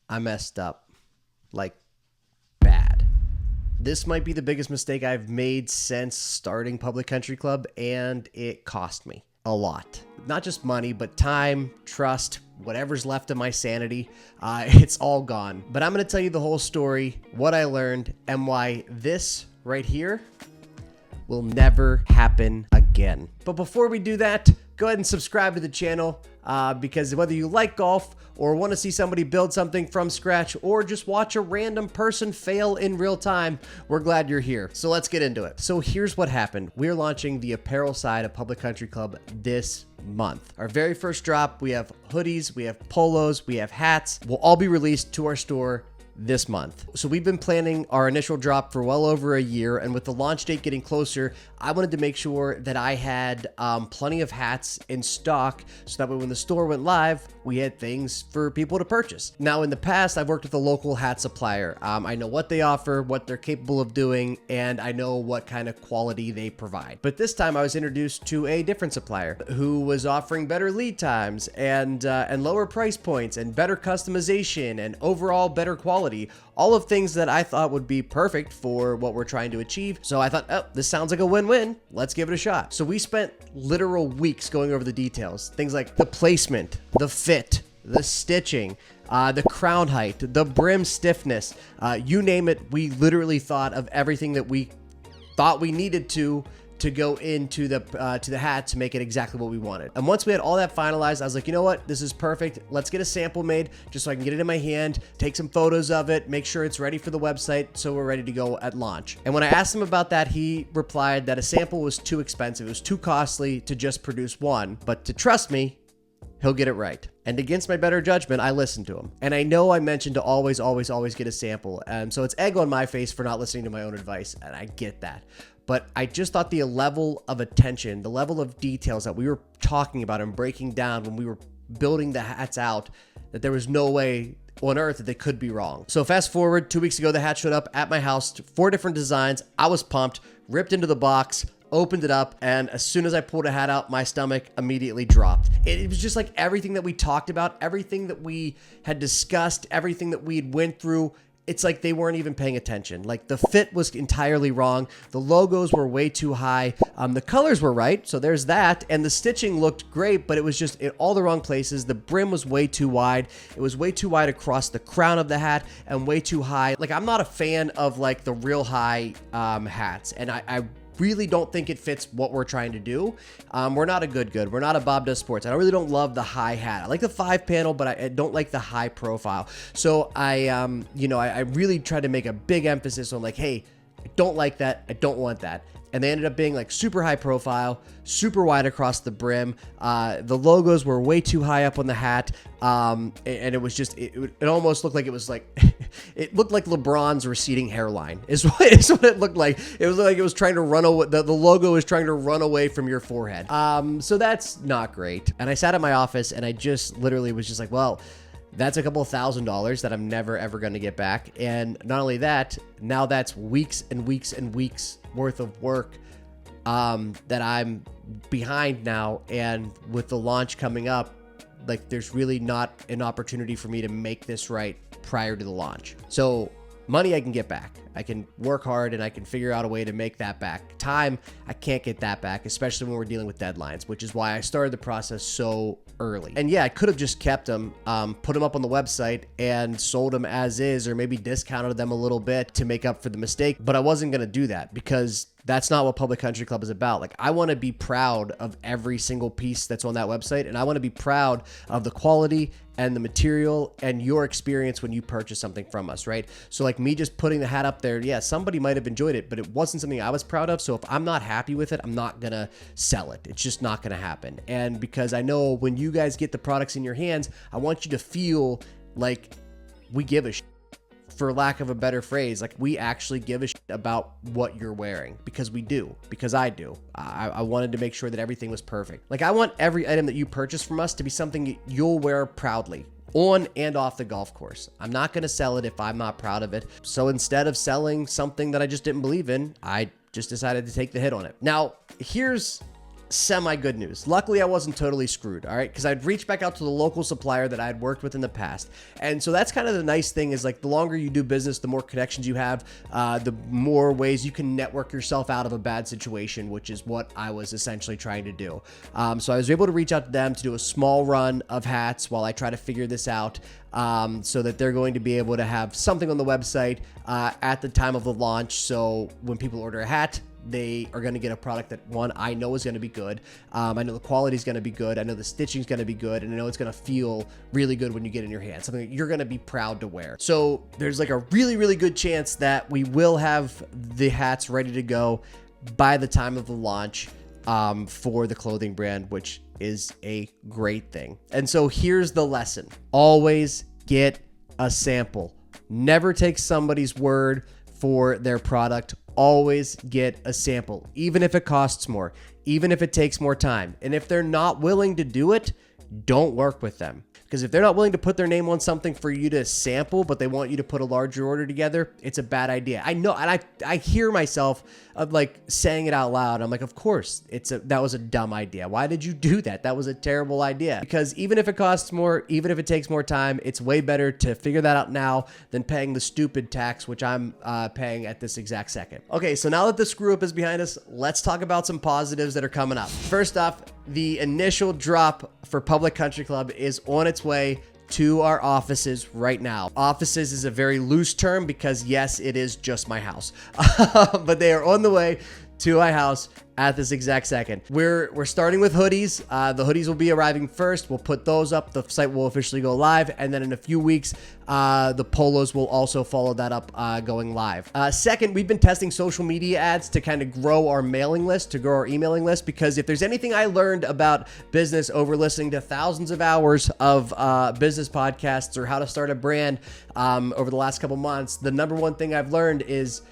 I messed up. Like, bad. This might be the biggest mistake I've made since starting Public Country Club, and it cost me a lot. Not just money, but time, trust, whatever's left of my sanity. It's all gone. But I'm going to tell you the whole story, what I learned, and why this right here will never happen again. But before we do that, go ahead and subscribe to the channel because whether you like golf or want to see somebody build something from scratch or just watch a random person fail in real time, we're glad you're here. So let's get into it. So here's what happened. We're launching the apparel side of Public Country Club this month. Our very first drop, we have hoodies, we have polos, we have hats, will all be released to our store this month. So we've been planning our initial drop for well over a year, and with the launch date getting closer, I wanted to make sure that I had plenty of hats in stock so that way when the store went live, we had things for people to purchase. Now, in the past, I've worked with a local hat supplier. I know what they offer, what they're capable of doing, and I know what kind of quality they provide. But this time I was introduced to a different supplier who was offering better lead times and lower price points and better customization and overall better quality. All of things that I thought would be perfect for what we're trying to achieve. So I thought, oh, this sounds like a win-win. Let's give it a shot. So we spent literal weeks going over the details. Things like the placement, the fit, the stitching, the crown height, the brim stiffness, you name it. We literally thought of everything that we thought we needed to go into the hat to make it exactly what we wanted. And once we had all that finalized, I was like, you know what? This is perfect. Let's get a sample made just so I can get it in my hand, take some photos of it, make sure it's ready for the website so we're ready to go at launch. And when I asked him about that, he replied that a sample was too expensive. It was too costly to just produce one, but to trust me, he'll get it right. And against my better judgment, I listened to him. And I know I mentioned to always get a sample. And so it's egg on my face for not listening to my own advice. And I get that. But I just thought the level of attention, the level of details that we were talking about and breaking down when we were building the hats out, that there was no way on earth that they could be wrong. So fast forward, 2 weeks ago, the hat showed up at my house, 4 different designs. I was pumped, ripped into the box, opened it up, and as soon as I pulled a hat out, my stomach immediately dropped. It was just like everything that we talked about, everything that we had discussed, everything that we had went through. It's like they weren't even paying attention. Like the fit was entirely wrong. The logos were way too high. The colors were right, so there's that. And the stitching looked great, but it was just in all the wrong places. The brim was way too wide. It was way too wide across the crown of the hat and way too high. Like I'm not a fan of like the real high hats, and I really don't think it fits what we're trying to do. We're not a good. We're not a Bob Does Sports. I really don't love the high hat. I like the 5 panel, but I don't like the high profile. So I really tried to make a big emphasis on like, hey, I don't like that. I don't want that. And they ended up being like super high profile, super wide across the brim. The logos were way too high up on the hat. And it was just, it almost looked like it was like, it looked like LeBron's receding hairline is what it looked like. It was like it was trying to run away. The logo was trying to run away from your forehead. So that's not great. And I sat at my office and I just literally was just like, well, that's a couple $1,000s that I'm never, ever going to get back. And not only that, now that's weeks and weeks and weeks worth of work that I'm behind now. And with the launch coming up, like there's really not an opportunity for me to make this right prior to the launch. So money I can get back. I can work hard and I can figure out a way to make that back. Time, I can't get that back, especially when we're dealing with deadlines, which is why I started the process so early. And yeah, I could have just kept them, put them up on the website and sold them as is, or maybe discounted them a little bit to make up for the mistake. But I wasn't going to do that because that's not what Public Country Club is about. Like I want to be proud of every single piece that's on that website. And I want to be proud of the quality and the material and your experience when you purchase something from us, right? So like me just putting the hat up there, yeah, somebody might have enjoyed it, but it wasn't something I was proud of. So if I'm not happy with it, I'm not gonna sell it. It's just not gonna happen. And because I know when you guys get the products in your hands, I want you to feel like we give a shit. For lack of a better phrase, like we actually give a shit about what you're wearing, because we do, because I do. I wanted to make sure that everything was perfect. Like I want every item that you purchase from us to be something you'll wear proudly on and off the golf course. I'm not going to sell it if I'm not proud of it. So instead of selling something that I just didn't believe in, I just decided to take the hit on it. Now, here's semi good news. Luckily, I wasn't totally screwed, all right? Because I'd reached back out to the local supplier that I'd worked with in the past. And so that's kind of the nice thing is like the longer you do business, the more connections you have, the more ways you can network yourself out of a bad situation, which is what I was essentially trying to do. So I was able to reach out to them to do a small run of hats while I try to figure this out. So that they're going to be able to have something on the website at the time of the launch. So when people order a hat, they are going to get a product that, one, I know is going to be good. I know the quality is going to be good. I know the stitching is going to be good. And I know it's going to feel really good when you get it in your hand. Something that you're going to be proud to wear. So there's like a really, really good chance that we will have the hats ready to go by the time of the launch for the clothing brand, which is a great thing. And so here's the lesson. Always get a sample. Never take somebody's word for their product. Always get a sample, even if it costs more, even if it takes more time. And if they're not willing to do it, don't work with them. Because if they're not willing to put their name on something for you to sample, but they want you to put a larger order together, it's a bad idea. I know, and I hear myself of like saying it out loud. I'm like, of course, that was a dumb idea. Why did you do that? That was a terrible idea. Because even if it costs more, even if it takes more time, it's way better to figure that out now than paying the stupid tax, which I'm paying at this exact second. Okay, so now that the screw up is behind us, let's talk about some positives that are coming up. First off, the initial drop for Public Country Club is on its way to our offices right now. Offices is a very loose term because yes, it is just my house, but they are on the way to my house at this exact second. We're starting with hoodies. The hoodies will be arriving first. We'll put those up. The site will officially go live. And then in a few weeks, the polos will also follow that up going live. Second, we've been testing social media ads to kind of grow our mailing list, to grow our emailing list, because if there's anything I learned about business over listening to thousands of hours of business podcasts or how to start a brand over the last couple months, the number one thing I've learned is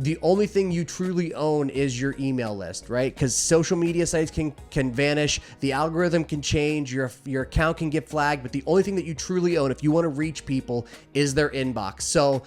the only thing you truly own is your email list, right? Because social media sites can vanish, the algorithm can change, your account can get flagged, but the only thing that you truly own, if you want to reach people, is their inbox. So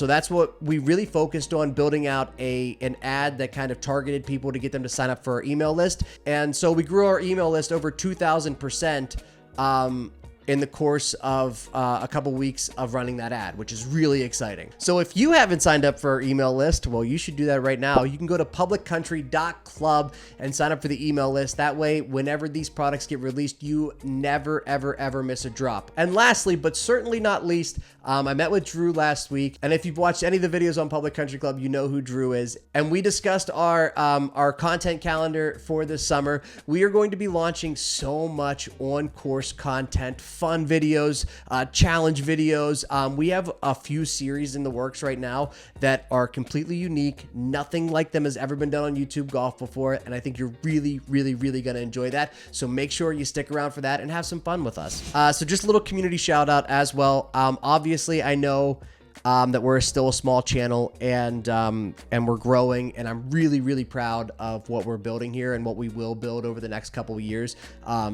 that's what we really focused on, building out an ad that kind of targeted people to get them to sign up for our email list. And so we grew our email list over 2,000%. In the course of a couple weeks of running that ad, which is really exciting. So if you haven't signed up for our email list, well, you should do that right now. You can go to publiccountry.club and sign up for the email list. That way, whenever these products get released, you never, ever, ever miss a drop. And lastly, but certainly not least, I met with Drew last week. And if you've watched any of the videos on Public Country Club, you know who Drew is. And we discussed our content calendar for this summer. We are going to be launching so much on-course content, fun videos, challenge videos. We have a few series in the works right now that are completely unique. Nothing like them has ever been done on YouTube Golf before. And I think you're really, really, really going to enjoy that. So make sure you stick around for that and have some fun with us. So just a little community shout out as well. Obviously, I know that we're still a small channel and we're growing, and I'm really, really proud of what we're building here and what we will build over the next couple of years.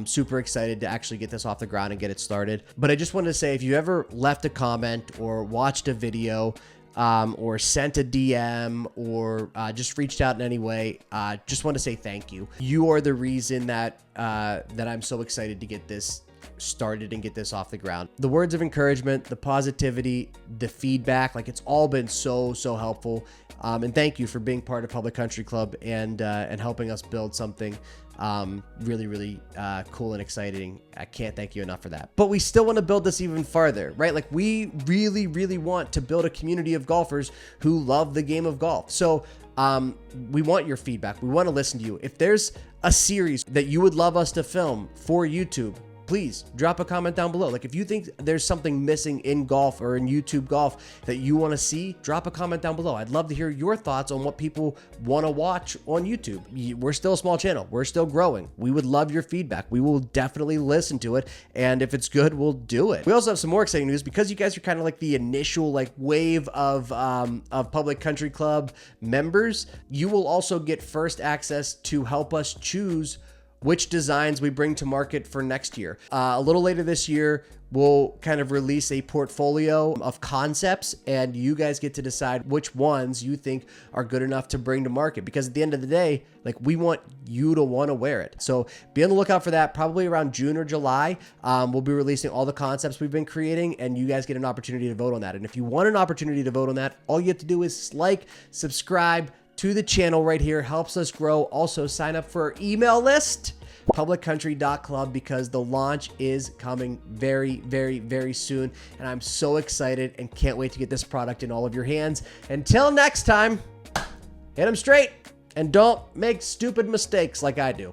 Super excited to actually get this off the ground and get it started. But I just wanted to say, if you ever left a comment or watched a video, or sent a DM or just reached out in any way, just want to say thank you. You are the reason that I'm so excited to get this started and get this off the ground. The words of encouragement, the positivity, the feedback, like it's all been so helpful. And thank you for being part of Public Country Club and helping us build something really, really cool and exciting. I can't thank you enough for that. But we still want to build this even farther, right? Like we really, really want to build a community of golfers who love the game of golf. So we want your feedback. We want to listen to you. If there's a series that you would love us to film for YouTube, please drop a comment down below. Like if you think there's something missing in golf or in YouTube golf that you want to see, drop a comment down below. I'd love to hear your thoughts on what people want to watch on YouTube. We're still a small channel. We're still growing. We would love your feedback. We will definitely listen to it. And if it's good, we'll do it. We also have some more exciting news because you guys are kind of like the initial wave of Public Country Club members. You will also get first access to help us choose which designs we bring to market for next year. A little later this year, we'll kind of release a portfolio of concepts, and you guys get to decide which ones you think are good enough to bring to market. Because at the end of the day, like, we want you to want to wear it. So be on the lookout for that. Probably around June or July, we'll be releasing all the concepts we've been creating, and you guys get an opportunity to vote on that. And if you want an opportunity to vote on that, all you have to do is like, subscribe to the channel right here. Helps us grow. Also, sign up for our email list, publiccountry.club, because the launch is coming very, very, very soon. And I'm so excited and can't wait to get this product in all of your hands. Until next time, hit them straight and don't make stupid mistakes like I do.